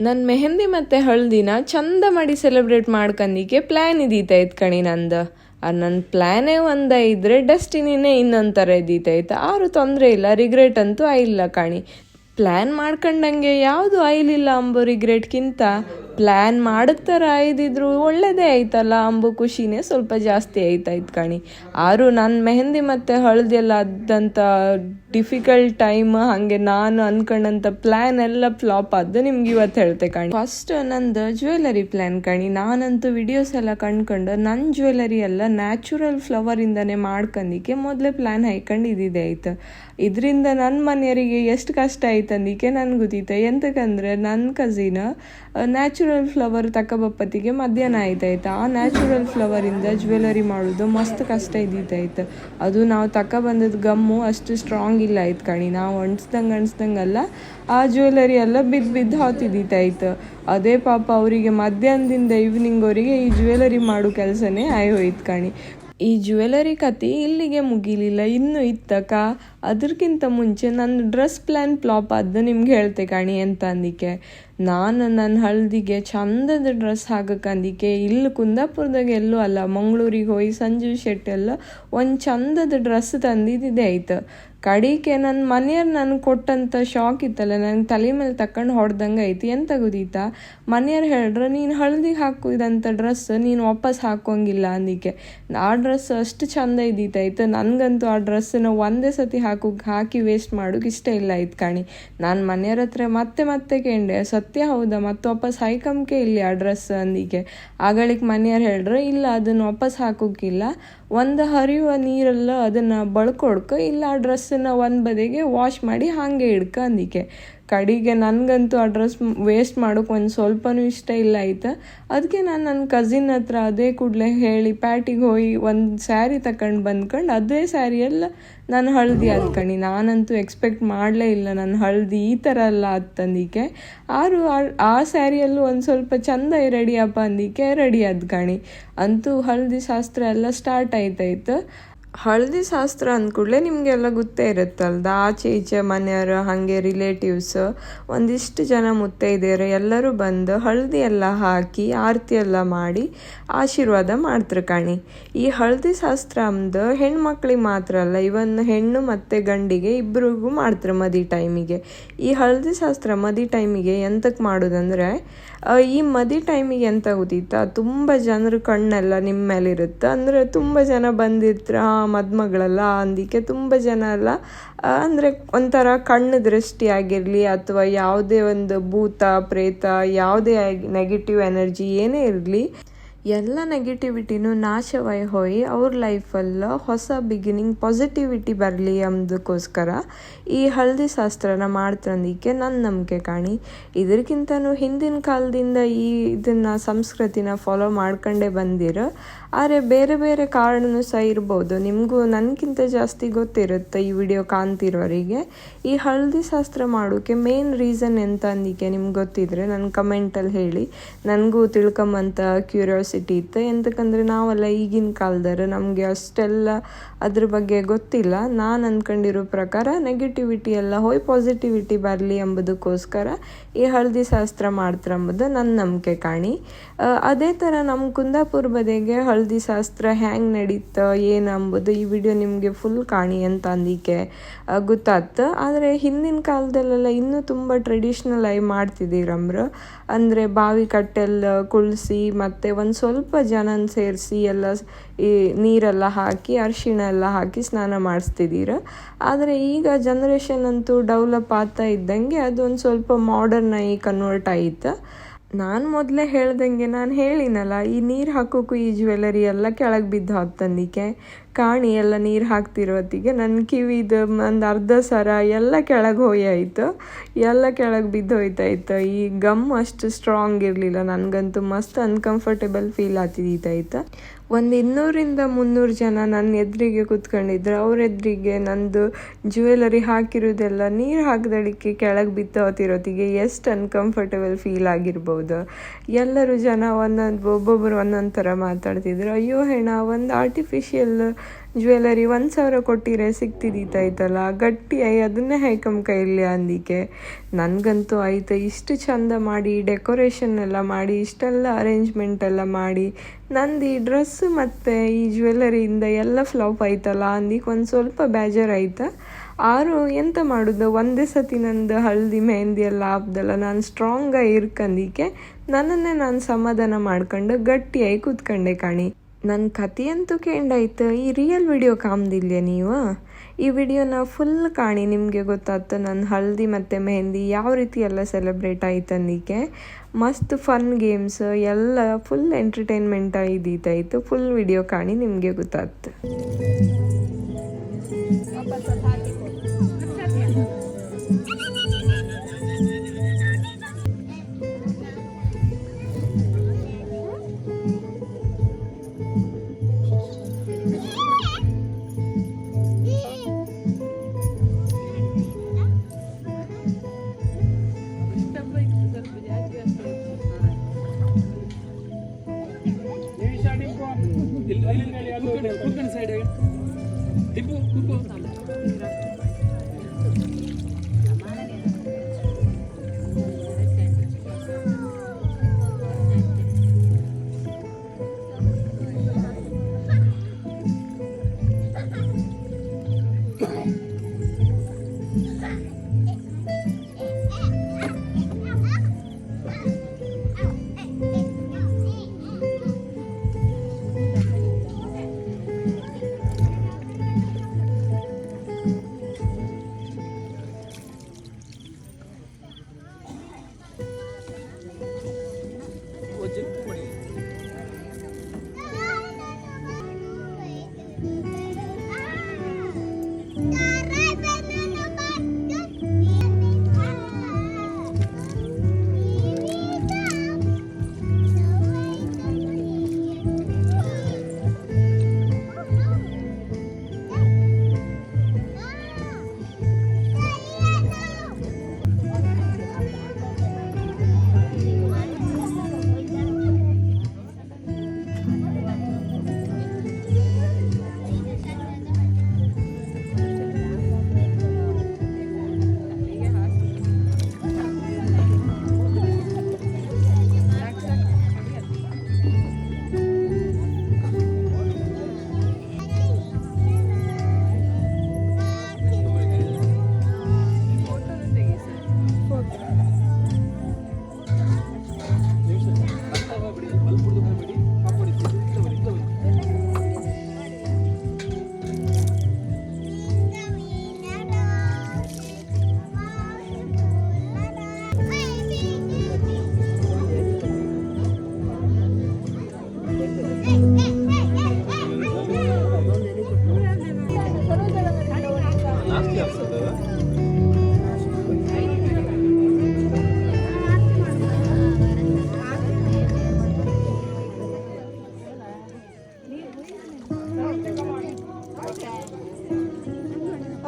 ನನ್ನ ಮೆಹಂದಿ ಮತ್ತು ಹಳದಿನ ಚಂದ ಮಾಡಿ ಸೆಲೆಬ್ರೇಟ್ ಮಾಡ್ಕಂದಿಕ್ಕೆ ಪ್ಲ್ಯಾನ್ ಇದ್ದಿತ್ತೈತೆ ಕಣಿ ನಂದು. ನನ್ನ ಪ್ಲ್ಯಾನೇ ಒಂದ ಇದ್ರೆ ಡೆಸ್ಟಿನಿನೇ ಇನ್ನೊಂದು ಥರ ಇದ್ದಿತ್ತೈತೆ. ಆರು ತೊಂದರೆ ಇಲ್ಲ, ರಿಗ್ರೆಟ್ ಅಂತೂ ಆಯಿಲ್ಲ ಕಣಿ. ಪ್ಲ್ಯಾನ್ ಮಾಡ್ಕೊಂಡಂಗೆ ಯಾವುದು ಆಯ್ಲಿಲ್ಲ ಅಂಬೋ ರಿಗ್ರೆಟ್ಗಿಂತ ಪ್ಲ್ಯಾನ್ ಮಾಡಿದ ಥರ ಆಯ್ದಿದ್ರು ಒಳ್ಳೆಯದೇ ಆಯ್ತಲ್ಲ ಅಂಬೋ ಖುಷಿನೇ ಸ್ವಲ್ಪ ಜಾಸ್ತಿ ಆಯ್ತಾಯ್ತು ಕಣಿ. ಆರು ನನ್ನ ಮೆಹಂದಿ ಮತ್ತು ಹಳದಿಯೆಲ್ಲ ಆದಂಥ ಡಿಫಿಕಲ್ಟ್ ಟೈಮ್ ಹಾಗೆ ನಾನು ಅಂದ್ಕೊಂಡಂಥ ಪ್ಲ್ಯಾನ್ ಎಲ್ಲ ಫ್ಲಾಪ್ ಆದ್ದು ನಿಮ್ಗೆ ಇವತ್ತು ಹೇಳ್ತೆ ಕಣಿ. ಫಸ್ಟ್ ನಂದು ಜ್ಯುವೆಲರಿ ಪ್ಲ್ಯಾನ್ ಕಣಿ. ನಾನಂತೂ ವಿಡಿಯೋಸ್ ಎಲ್ಲ ಕಂಡ್ಕೊಂಡು ನನ್ನ ಜ್ಯುವೆಲರಿ ಎಲ್ಲ ನ್ಯಾಚುರಲ್ ಫ್ಲವರಿಂದನೇ ಮಾಡ್ಕೊಂಡಿಕ್ಕೆ ಮೊದಲೇ ಪ್ಲ್ಯಾನ್ ಹಾಕೊಂಡು ಇದ್ದಿದೆ ಆಯ್ತು. ಇದರಿಂದ ನನ್ನ ಮನೆಯವರಿಗೆ ಎಷ್ಟು ಕಷ್ಟ ಆಯ್ತು ಅಂದಿಕ್ಕೆ ನನಗೆ ಗೊತ್ತಿತ್ತು. ಎಂತಕ್ಕಂದ್ರೆ ನನ್ನ ಕಸಿನ ನ್ಯಾಚುರಲ್ ಫ್ಲವರ್ ತಗೊಬಪ್ಪತ್ತಿಗೆ ಮಧ್ಯಾಹ್ನ ಆಯ್ತಾಯ್ತು. ಆ ನ್ಯಾಚುರಲ್ ಫ್ಲವರಿಂದ ಜ್ಯುವೆಲರಿ ಮಾಡೋದು ಮಸ್ತ್ ಕಷ್ಟ ಇದ್ದಿತ್ತಾಯ್ತು. ಅದು ನಾವು ಬಂದದ್ದು ಗಮ್ಮು ಅಷ್ಟು ಸ್ಟ್ರಾಂಗ್ ಇಲ್ಲ ಆಯ್ತು ಕಣಿ. ನಾವು ಅಣಿಸ್ದಂಗಲ್ಲ ಆ ಜ್ಯುವೆಲರಿ ಎಲ್ಲ ಬಿದ್ದು ಹೊತ್ತಿದ್ದಿತ್ತಾಯ್ತು. ಅದೇ ಪಾಪ ಅವರಿಗೆ ಮಧ್ಯಾಹ್ನದಿಂದ ಈವ್ನಿಂಗ್ವರೆಗೆ ಈ ಜ್ಯುವೆಲರಿ ಮಾಡೋ ಕೆಲಸನೇ ಹೋಯ್ತು ಕಣಿ. ಈ ಜ್ಯುವೆಲರಿ ಕತೆ ಇಲ್ಲಿಗೆ ಮುಗಿಲಿಲ್ಲ, ಇನ್ನೂ ಇತ್ತಕ. ಅದಕ್ಕಿಂತ ಮುಂಚೆ ನನ್ನ ಡ್ರೆಸ್ ಪ್ಲ್ಯಾನ್ ಫ್ಲಾಪ್ ಆದ್ದು ನಿಮ್ಗೆ ಹೇಳ್ತೆ ಕಣಿ. ಅಂತ ಅಂದಿಕ್ಕೆ ನಾನು ನನ್ನ ಹಳದಿಗೆ ಚಂದದ ಡ್ರೆಸ್ ಹಾಕಕ್ಕಂದಿಕ್ಕೆ ಇಲ್ಲಿ ಕುಂದಾಪುರದಾಗ ಎಲ್ಲೂ ಅಲ್ಲ, ಮಂಗಳೂರಿಗೆ ಹೋಗಿ ಸಂಜೀವ್ ಶೆಟ್ಟೆಲ್ಲ ಒಂದು ಚಂದದ ಡ್ರೆಸ್ ತಂದಿದ್ದಿದೆ ಆಯ್ತು. ಕಡಿಕೆ ನನ್ನ ಮನೆಯವ್ರು ನನಗೆ ಕೊಟ್ಟಂಥ ಶಾಕ್ ಇತ್ತಲ್ಲ, ನನಗೆ ತಲೆ ಮೇಲೆ ತಕೊಂಡು ಹೊಡೆದಂಗೆ ಐತಿ. ಎಂತ ಗೊತ್ತಿತ್ತಾ, ಮನೆಯವ್ರು ಹೇಳ್ರೆ ನೀನು ಹಳದಿಗೆ ಹಾಕಿದಂಥ ಡ್ರೆಸ್ ನೀನು ವಾಪಸ್ ಹಾಕೋಂಗಿಲ್ಲ ಅಂದಿಕ್ಕೆ. ಆ ಡ್ರೆಸ್ ಅಷ್ಟು ಚಂದ ಇದ್ದಿತ್ತಾಯ್ತು. ನನಗಂತೂ ಆ ಡ್ರೆಸ್ಸನ್ನ ಒಂದೇ ಸತಿ ಹಾಕಿ ವೇಸ್ಟ್ ಮಾಡೋಕೆ ಇಷ್ಟ ಇಲ್ಲ ಆಯ್ತು ಕಣಿ. ನಾನು ಮನೆಯವ್ರ ಹತ್ರ ಮತ್ತೆ ಕೇಂಡೆ, ಸತ್ಯ ಹೌದಾ ಮತ್ತೆ ವಾಪಸ್ ಹಾಕಂಕೆ ಇಲ್ಲಿ ಆ ಡ್ರೆಸ್ ಅಂದಿಕ್ಕೆ. ಆಗಳಿಕೆ ಮನೆಯವ್ರು ಹೇಳ್ರೆ ಇಲ್ಲ ಅದನ್ನು ವಾಪಸ್ ಹಾಕೋಕ್ಕಿಲ್ಲ, ಒಂದು ಹರಿಯುವ ನೀರೆಲ್ಲ ಅದನ್ನು ಬಳ್ಕೊಡ್ಕ, ಇಲ್ಲ ಆ ಡ್ರೆಸ್ಸನ್ನು ಒಂದು ಬದಿಗೆ ವಾಶ್ ಮಾಡಿ ಹಾಗೆ ಇಡ್ಕ ಅಂದಿಕ್ಕೆ. ಕಡೆಗೆ ನನಗಂತೂ ಆ ಡ್ರೆಸ್ ವೇಸ್ಟ್ ಮಾಡೋಕೆ ಒಂದು ಸ್ವಲ್ಪನೂ ಇಷ್ಟ ಇಲ್ಲ ಆಯ್ತು. ಅದಕ್ಕೆ ನಾನು ನನ್ನ ಕಸಿನ್ ಹತ್ರ ಅದೇ ಕೂಡಲೇ ಹೇಳಿ ಪ್ಯಾಟಿಗೆ ಹೋಗಿ ಒಂದು ಸ್ಯಾರಿ ತಗೊಂಡು ಬಂದ್ಕೊಂಡು ಅದೇ ಸ್ಯಾರಿ ಎಲ್ಲ ನಾನು ಹಳದಿ ಆದ ಕಣಿ. ನಾನಂತೂ ಎಕ್ಸ್ಪೆಕ್ಟ್ ಮಾಡಲೇ ಇಲ್ಲ ನನ್ನ ಹಳದಿ ಈ ಥರ ಎಲ್ಲ ಅಂತಂದಿಕ್ಕೆ. ಆರು ಆ ಸ್ಯಾರಿಯಲ್ಲೂ ಒಂದು ಸ್ವಲ್ಪ ಚಂದ ರೆಡಿಯಪ್ಪ ಅಂದಿಕ್ಕೆ ರೆಡಿ ಆದ ಕಣಿ. ಅಂತೂ ಹಳದಿ ಶಾಸ್ತ್ರ ಎಲ್ಲ ಸ್ಟಾರ್ಟ್ ಆಯ್ತಾಯ್ತು. ಹಳದಿ ಶಾಸ್ತ್ರ ಅಂದ್ಕೂಡಲೇ ನಿಮಗೆಲ್ಲ ಗೊತ್ತೇ ಇರುತ್ತಲ್ದ, ಆಚೆ ಈಚೆ ಮನೆಯವರು ಹಾಗೆ ರಿಲೇಟಿವ್ಸ್ ಒಂದಿಷ್ಟು ಜನ ಮುತ್ತೈದೆಯರು ಎಲ್ಲರೂ ಬಂದು ಹಳದಿ ಎಲ್ಲ ಹಾಕಿ ಆರತಿ ಎಲ್ಲ ಮಾಡಿ ಆಶೀರ್ವಾದ ಮಾಡ್ತಾರೆ ಕಣಿ. ಈ ಹಳದಿ ಶಾಸ್ತ್ರ ಅಂದು ಹೆಣ್ಮಕ್ಳಿಗೆ ಮಾತ್ರ ಅಲ್ಲ, ಇವನ್ ಹೆಣ್ಣು ಮತ್ತು ಗಂಡಿಗೆ ಇಬ್ಬರಿಗೂ ಮಾಡ್ತಾರೆ ಮದಿ ಟೈಮಿಗೆ. ಈ ಹಳದಿ ಶಾಸ್ತ್ರ ಮದಿ ಟೈಮಿಗೆ ಎಂತಕ್ಕೆ ಮಾಡೋದಂದರೆ, ಈ ಮದಿ ಟೈಮಿಗೆ ಎಂತ ಗೊತ್ತಿತ್ತಾ, ತುಂಬ ಜನರು ಕಣ್ಣೆಲ್ಲ ನಿಮ್ಮ ಮೇಲೆ ಇರುತ್ತೆ. ಅಂದರೆ ತುಂಬ ಜನ ಬಂದಿರ್ತಾರೆ ಮದುಮಗಳಲ್ಲ ಅಂದಿಕ್ಕೆ. ತುಂಬ ಜನ ಎಲ್ಲ ಅಂದರೆ ಒಂಥರ ಕಣ್ಣು ದೃಷ್ಟಿ ಆಗಿರಲಿ ಅಥವಾ ಯಾವುದೇ ಒಂದು ಭೂತ ಪ್ರೇತ ಯಾವುದೇ ನೆಗೆಟಿವ್ ಎನರ್ಜಿ ಏನೇ ಇರಲಿ ಎಲ್ಲ ನೆಗೆಟಿವಿಟಿನೂ ನಾಶವೈ ಹೋಗಿ ಅವ್ರ ಲೈಫಲ್ಲಿ ಹೊಸ ಬಿಗಿನಿಂಗ್ ಪಾಸಿಟಿವಿಟಿ ಬರಲಿ ಅಂದಕ್ಕೋಸ್ಕರ ಈ ಹಳದಿ ಶಾಸ್ತ್ರನ ಮಾಡ್ತಂದಿಕ್ಕೆ ನನ್ನ ನಂಬಿಕೆ ಕಾಣಿ. ಇದಕ್ಕಿಂತನೂ ಹಿಂದಿನ ಕಾಲದಿಂದ ಇದನ್ನು ಸಂಸ್ಕೃತಿನ ಫಾಲೋ ಮಾಡ್ಕೊಂಡೇ ಬಂದಿರೋ, ಆದರೆ ಬೇರೆ ಬೇರೆ ಕಾರಣನೂ ಸಹ ಇರ್ಬೋದು. ನಿಮಗೂ ನನಗಿಂತ ಜಾಸ್ತಿ ಗೊತ್ತಿರುತ್ತೆ ಈ ವಿಡಿಯೋ ಕಾಣ್ತಿರೋರಿಗೆ. ಈ ಹಳದಿ ಶಾಸ್ತ್ರ ಮಾಡೋಕ್ಕೆ ಮೇನ್ ರೀಸನ್ ಎಂತ ಅಂದಿಕ್ಕೆ ನಿಮ್ಗೆ ಗೊತ್ತಿದ್ರೆ ನನ್ನ ಕಮೆಂಟಲ್ಲಿ ಹೇಳಿ. ನನಗೂ ತಿಳ್ಕೊಂಬಂತ ಕ್ಯೂರಿಯಾಸಿಟಿ ಇತ್ತು. ಎಂತಕ್ಕಂದರೆ ನಾವೆಲ್ಲ ಈಗಿನ ಕಾಲದವರು, ನಮಗೆ ಅಷ್ಟೆಲ್ಲ ಅದ್ರ ಬಗ್ಗೆ ಗೊತ್ತಿಲ್ಲ. ನಾನು ಅಂದ್ಕೊಂಡಿರೋ ಪ್ರಕಾರ ನೆಗೆಟಿವಿಟಿ ಎಲ್ಲ ಹೋಗಿ ಪಾಸಿಟಿವಿಟಿ ಬರಲಿ ಎಂಬುದಕ್ಕೋಸ್ಕರ ಈ ಹಳದಿ ಶಾಸ್ತ್ರ ಮಾಡ್ತಾರಂಬುದು ನನ್ನ ನಂಬಿಕೆ ಕಾಣಿ. ಅದೇ ಥರ ನಮ್ಮ ಕುಂದಾಪುರ ಬದಿಗೆ ಹಳದಿ ಶಾಸ್ತ್ರ ಹ್ಯಾಂಗೆ ನಡೀತು ಏನು ಅಂಬುದು ಈ ವಿಡಿಯೋ ನಿಮಗೆ ಫುಲ್ ಕಾಣಿ ಅಂತ ಅಂದಿಕ್ಕೆ ಗೊತ್ತಾಯ್ತು. ಆದರೆ ಹಿಂದಿನ ಕಾಲದಲ್ಲೆಲ್ಲ ಇನ್ನೂ ತುಂಬ ಟ್ರೆಡಿಷ್ನಲ್ ಆಗಿ ಮಾಡ್ತಿದ್ದೀರಮ್ರು. ಅಂದರೆ ಬಾವಿ ಕಟ್ಟೆಲ್ಲ ಕುಳಿಸಿ ಮತ್ತು ಒಂದು ಸ್ವಲ್ಪ ಜನನ ಸೇರಿಸಿ ಎಲ್ಲ ಈ ನೀರೆಲ್ಲ ಹಾಕಿ ಅರಿಶಿಣ ಎಲ್ಲ ಹಾಕಿ ಸ್ನಾನ ಮಾಡಿಸ್ತಿದ್ದೀರ. ಆದರೆ ಈಗ ಜನ್ರೇಷನ್ ಅಂತೂ ಡೆವಲಪ್ ಆಗ್ತಾ ಇದ್ದಂಗೆ ಅದೊಂದು ಸ್ವಲ್ಪ ಮಾಡರ್ನ್ ಆಗಿ ಕನ್ವರ್ಟ್ ಆಯಿತು. ನಾನು ಮೊದಲೇ ಹೇಳ್ದಂಗೆ ನಾನು ಹೇಳಿನಲ್ಲ, ಈ ನೀರು ಹಾಕೋಕ್ಕೂ ಈ ಜ್ಯುವೆಲರಿ ಎಲ್ಲ ಕೆಳಗೆ ಬಿದ್ದು ಹೊತ್ತಂದಿಕ್ಕೆ ಕಾಣಿ. ಎಲ್ಲ ನೀರು ಹಾಕ್ತಿರೋತ್ತಿಗೆ ನನ್ನ ಕಿವಿದು ಒಂದು ಅರ್ಧ ಸರ ಎಲ್ಲ ಕೆಳಗೆ ಹೋಯ್ತು, ಎಲ್ಲ ಕೆಳಗೆ ಬಿದ್ದು ಹೋಯ್ತಾಯ್ತು. ಈ ಗಮ್ ಅಷ್ಟು ಸ್ಟ್ರಾಂಗ್ ಇರಲಿಲ್ಲ. ನನಗಂತೂ ಮಸ್ತ್ ಅನ್ಕಂಫರ್ಟೇಬಲ್ ಫೀಲ್ ಆಗ್ತಿದ್ದಾಯ್ತು. ಒಂದು 200-300 ಜನ ನನ್ನ ಎದುರಿಗೆ ಕೂತ್ಕೊಂಡಿದ್ರು. ಅವ್ರ ಎದುರಿಗೆ ನಂದು ಜ್ಯುವೆಲರಿ ಹಾಕಿರೋದೆಲ್ಲ ನೀರು ಹಾಕಿದಳಿಕೆ ಕೆಳಗೆ ಬಿತ್ತೋತಿರೋತ್ತಿಗೆ ಎಷ್ಟು ಅನ್ಕಂಫರ್ಟೇಬಲ್ ಫೀಲ್ ಆಗಿರ್ಬೋದು. ಎಲ್ಲರೂ ಜನ ಒಬ್ಬೊಬ್ಬರು ಒಂದೊಂದು ಥರ ಮಾತಾಡ್ತಿದ್ರು. ಅಯ್ಯೋ ಹೆಣ, ಒಂದು ಆರ್ಟಿಫಿಷಿಯಲ್ ಜ್ಯುವೆಲರಿ 1,000 ಕೊಟ್ಟಿರೆ ಸಿಕ್ತಿದ್ದಿತ್ತಾಯ್ತಲ್ಲ, ಗಟ್ಟಿಯಾಗಿ ಅದನ್ನೇ ಹೈಕಮ್ ಕೈಲಿ ಅಂದಿಕೆ. ನನಗಂತೂ ಆಯ್ತು ಇಷ್ಟು ಚಂದ ಮಾಡಿ ಡೆಕೋರೇಷನ್ ಎಲ್ಲ ಮಾಡಿ ಇಷ್ಟೆಲ್ಲ ಅರೇಂಜ್ಮೆಂಟ್ ಎಲ್ಲ ಮಾಡಿ ನಂದು ಈ ಡ್ರೆಸ್ ಮತ್ತು ಈ ಜ್ಯುವೆಲರಿಯಿಂದ ಎಲ್ಲ ಫ್ಲಾಪ್ ಆಯ್ತಲ್ಲ ಅಂದಿಕ್ಕೆ ಒಂದು ಸ್ವಲ್ಪ ಬೇಜಾರಾಯ್ತು. ಆರು ಎಂತ ಮಾಡೋದು, ಒಂದೇ ಸತಿ ನಂದು ಹಳದಿ ಮೆಹಂದಿ ಎಲ್ಲ ಆಪ್ದಲ್ಲ, ನಾನು ಸ್ಟ್ರಾಂಗಾಗಿ ಇರ್ಕಂದಿಕ್ಕೆ ನನ್ನನ್ನೇ ನಾನು ಸಮಾಧಾನ ಮಾಡ್ಕೊಂಡು ಗಟ್ಟಿಯಾಗಿ ಕೂತ್ಕೊಂಡೆ ಕಾಣಿ. ನನ್ನ ಕಥೆಯಂತೂ ಕೇಂಡಾಯ್ತು. ಈ ರಿಯಲ್ ವಿಡಿಯೋ ಕಾಮ್ದಿಲ್ಲ ನೀವು? ಈ ವಿಡಿಯೋನ ಫುಲ್ ಕಾಣಿ, ನಿಮಗೆ ಗೊತ್ತಾಯ್ತು ನನ್ನ ಹಳದಿ ಮತ್ತು ಮೆಹಂದಿ ಯಾವ ರೀತಿ ಎಲ್ಲ ಸೆಲೆಬ್ರೇಟ್ ಆಯ್ತು ಅಂದಿಕ್ಕೆ. ಮಸ್ತ್ ಫನ್ ಗೇಮ್ಸ್ ಎಲ್ಲ ಫುಲ್ ಎಂಟರ್ಟೈನ್ಮೆಂಟ್ ಇದ್ದಿತ್ತಾಯಿತು. ಫುಲ್ ವಿಡಿಯೋ ಕಾಣಿ, ನಿಮಗೆ ಗೊತ್ತಾಯ್ತು.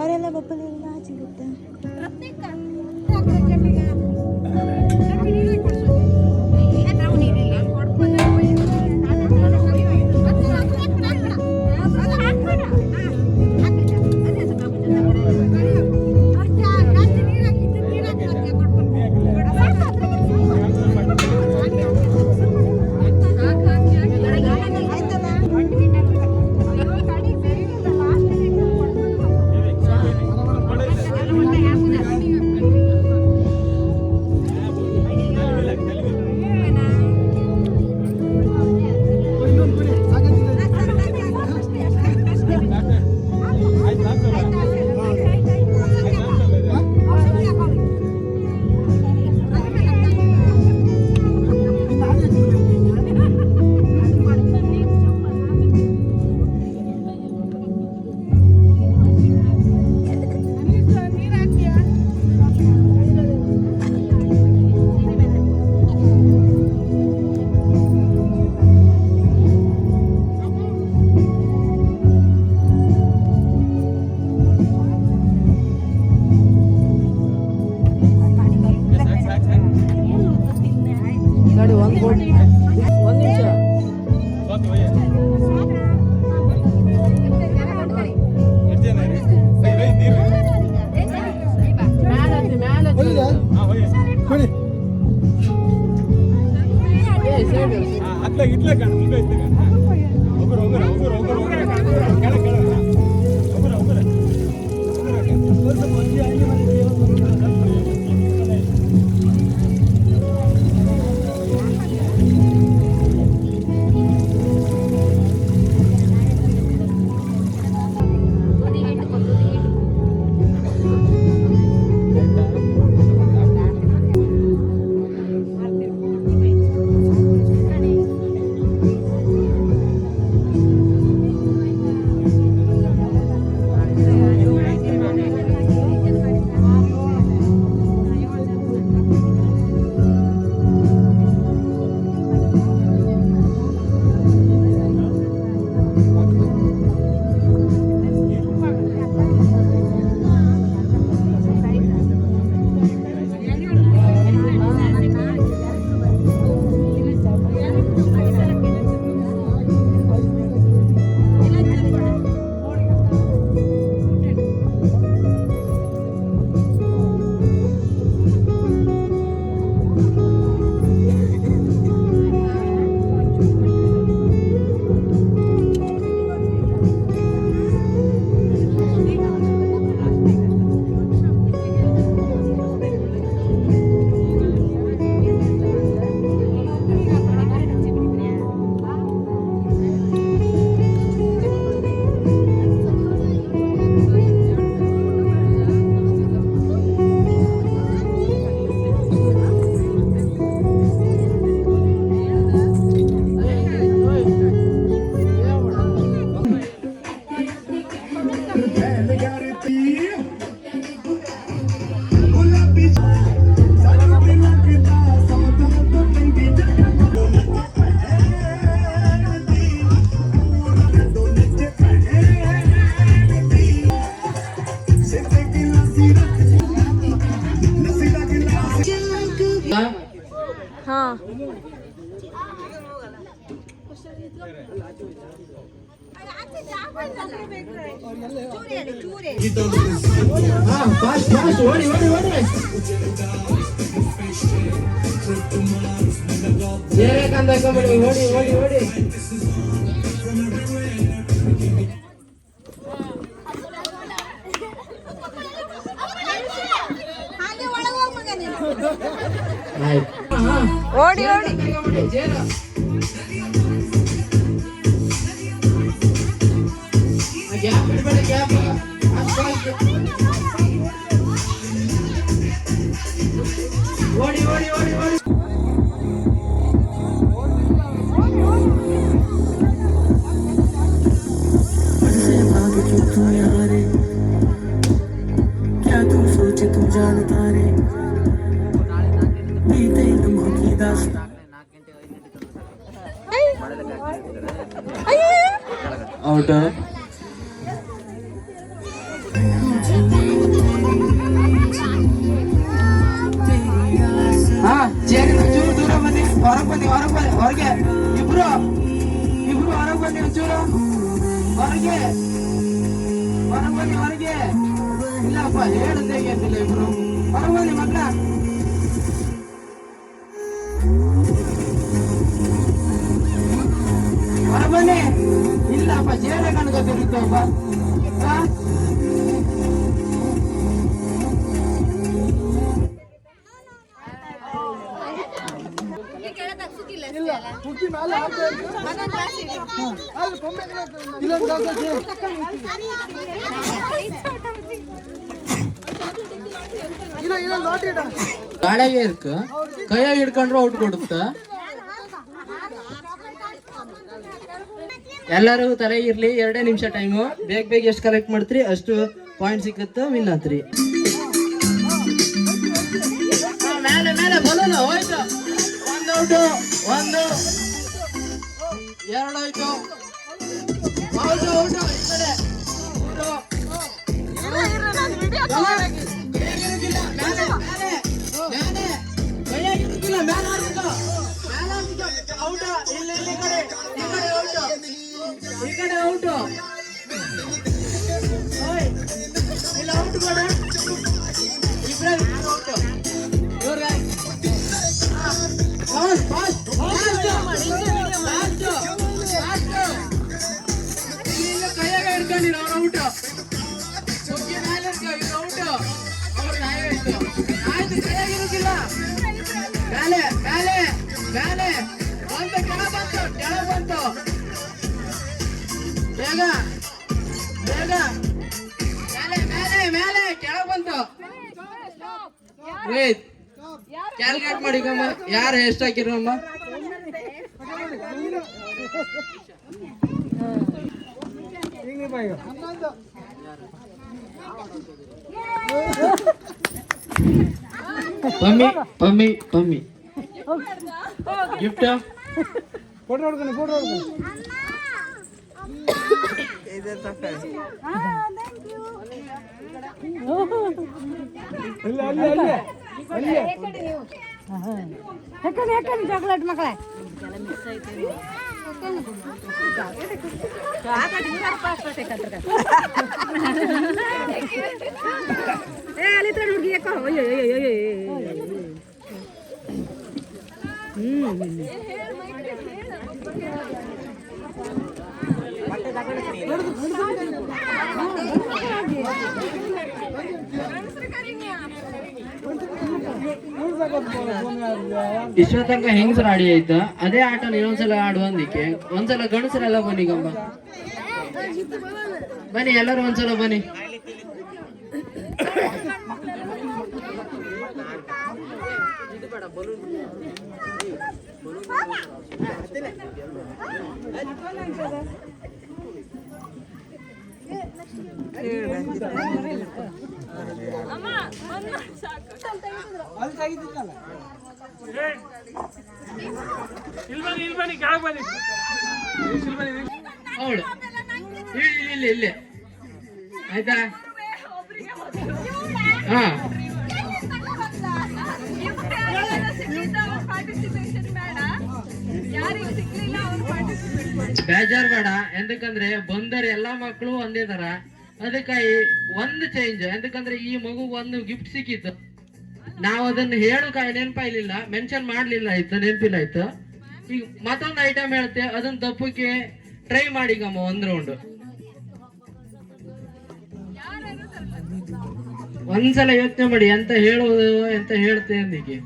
ಅವರೆಲ್ಲ ಬಪ್ಪಲೆಲ್ಲ ಸಿಗುತ್ತೆ. ಹಾ ಓಡಿ ಓಡಿ ಓಡಿ ಓಡಿ ಓಡಿ ಓಡಿ ಓಡಿ क्या तू सोचे तुम जानता रे बीते लम्हों की दास्तां ಔಟ್ ಹಾ ಚೇರಿ ಚೂರು ದೂರ ಬನ್ನಿ ಹೊರಗೆ ಇಬ್ರು ಹೊರಗೆ ಬನ್ನಿ ಒಂಚೂರು ಹೊರಗೆ ಇಲ್ಲಪ್ಪ ಹೇಳದೆ ಅಂತಿಲ್ಲ ಇಬ್ರು ಹೊರಗೆ ಬನ್ನಿ ಮಕ್ಕಳ ಹೊರಬನ್ನಿ ಇಲ್ಲಪ್ಪ ಜೇರೆ ಕಣ್ಕೊತಿರುತ್ತಪ್ಪ ಗಾಳಿಗೆ ಇರ್ಕ ಕೈಯಾಗ ಹಿಡ್ಕೊಂಡ್ರು ಔಟ್ ಕೊಡುತ್ತ ಎಲ್ಲರೂ ತರ ಇರ್ಲಿ 2 ನಿಮಿಷ ಟೈಮು ಬೇಗ ಎಷ್ಟು ಕಲೆಕ್ಟ್ ಮಾಡ್ತೀರಿ ಅಷ್ಟು ಪಾಯಿಂಟ್ ಸಿಕ್ಕತ್ತ ವಿನ್ ಆತ್ರಿ ಮೇಲೆ ಮೇಲೆ ಬಲೂನ್ ಹೋಯ್ತು ಒಂದು ಔಟು ಒಂದು 2 ಆಯ್ತು ಔಟು ಔಟು ಈ ಕಡೆ 3 ಔಟು ಇಲ್ಲ ಔಟ್ ಕೊಡ ಇಬ್ರು ಔಟ್ ಕೈಯಾಗ ಹಿಡ್ಕೊಂಡಿರ ಅವ್ರ ಔಟ್ ಆಯ್ತು ಕೈಯಾಗಿರುದಿಲ್ಲ ಮೇಲೆ ಮೇಲೆ ಮೇಲೆ ಬಂತು ಕೆಳ ಬಂತು ಬೇಗ ಬೇಗ ಮೇಲೆ ಮೇಲೆ ಮೇಲೆ ಕೆಳಗ್ ಬಂತು ಕ್ಯಾಲ್ಕುಲೇಟ್ ಮಾಡಿಕಮ್ಮ ಯಾರು ಎಷ್ಟು ಹಾಕಿರಮ್ಮ ಪಮ್ಮಿ ಪಮ್ಮಿ ಪಮ್ಮಿ ಗಿಫ್ಟ್ ಚಾಕ್ಲೇಟ್ ಮಕ್ಕಳೇ ಅಲ್ಲಿ ಹುಡುಗಿ ಯಾಕೋ ಇಷ್ಟೋ ತನಕ ಹೆಂಗಸರ ಆಡಿ ಆಯ್ತ ಅದೇ ಆಟ ಇನ್ನೊಂದ್ಸಲ ಆಡುವಂದಿಕ್ಕೆ ಒಂದ್ಸಲ ಗಂಡಸರೆಲ್ಲ ಬನ್ನಿ ಗಮ್ಮ ಬನ್ನಿ ಎಲ್ಲರೂ ಒಂದ್ಸಲ ಬನ್ನಿ ಹೌದು ಇಲ್ಲಿ ಇಲ್ಲಿ ಆಯ್ತಾ ಹಾ ಬೇಜಾರ್ ಬೇಡ ಎಂದಕ್ಕಂದ್ರೆ ಬಂದರ ಎಲ್ಲಾ ಮಕ್ಕಳು ಒಂದೇ ತರ ಅದಕ್ಕಾಗಿ ಒಂದು ಚೇಂಜ್ ಎಂದಕ್ಕಂದ್ರೆ ಈ ಮಗು ಒಂದು ಗಿಫ್ಟ್ ಸಿಕ್ಕಿತ್ತು ನಾವ್ ಅದನ್ನ ಹೇಳು ನೆನಪಾಯ್ಲಿಲ್ಲ ಮೆನ್ಷನ್ ಮಾಡ್ಲಿಲ್ಲ ಆಯ್ತು ನೆನಪಿಲ್ಲ ಆಯ್ತು ಈಗ ಮತ್ತೊಂದು ಐಟಮ್ ಹೇಳ್ತೆ ಅದನ್ನ ತಪ್ಪಕ್ಕೆ ಟ್ರೈ ಮಾಡಿಗಮ್ಮ ಒಂದ್ ರೌಂಡ್ ಒಂದ್ಸಲ ಯೋಚನೆ ಮಾಡಿ ಎಂತ ಹೇಳುವುದು ಎಂತ ಹೇಳ್ತೆ ಅಂದಿಗೆ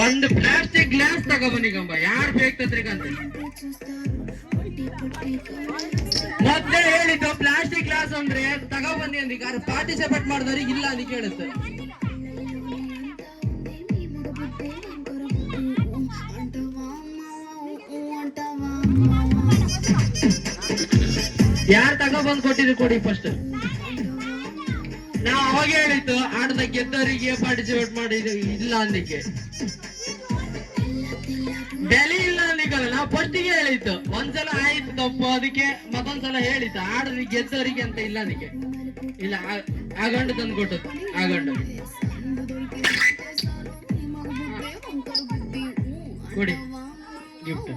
ಒಂದು ಪ್ಲಾಸ್ಟಿಕ್ ಗ್ಲಾಸ್ ತಗೊಬನ್ನಿ ಗಂಬ ಯಾರು ಬೇಕಂತ ಮೊದ್ಲೇ ಹೇಳಿದ್ದು ಪ್ಲಾಸ್ಟಿಕ್ ಗ್ಲಾಸ್ ಅಂದ್ರೆ ತಗೊಬನ್ನಿ ಅಂದಿಗೆ ಯಾರು ಪಾರ್ಟಿಸಿಪೇಟ್ ಮಾಡಿದವ್ರಿಗೆ ಇಲ್ಲ ಅಂತ ಕೇಳುತ್ತೆ ಯಾರು ತಗೊಬಂದ್ ಕೊಟ್ಟಿದ್ರು ಕೊಡಿ ಫಸ್ಟ್ ನಾವ್ ಅವಾಗ ಹೇಳಿತ್ತು ಆಟದ ಗೆದ್ದವರಿಗೆ ಪಾರ್ಟಿಸಿಪೇಟ್ ಮಾಡಿದ್ದು ಇಲ್ಲ ಅಂದಿಕ್ಕೆ ಬೆಲೆ ಇಲ್ಲ ಅಂದಿಕ್ಕಲ್ಲ ನಾವು ಫಸ್ಟಿಗೆ ಹೇಳಿತ್ತು ಒಂದ್ಸಲ ಆಯ್ತು ತಪ್ಪು ಅದಕ್ಕೆ ಮತ್ತೊಂದ್ಸಲ ಹೇಳಿತ್ತು ಆಡದ ಗೆದ್ದವರಿಗೆ ಅಂತ ಇಲ್ಲ ಅದಕ್ಕೆ ಇಲ್ಲ ಆ ಗಂಡು ತಂದು ಕೊಟ್ಟದ್ದು ಆ ಗಂಡು ಕೊಡಿ ಗಿಫ್ಟ್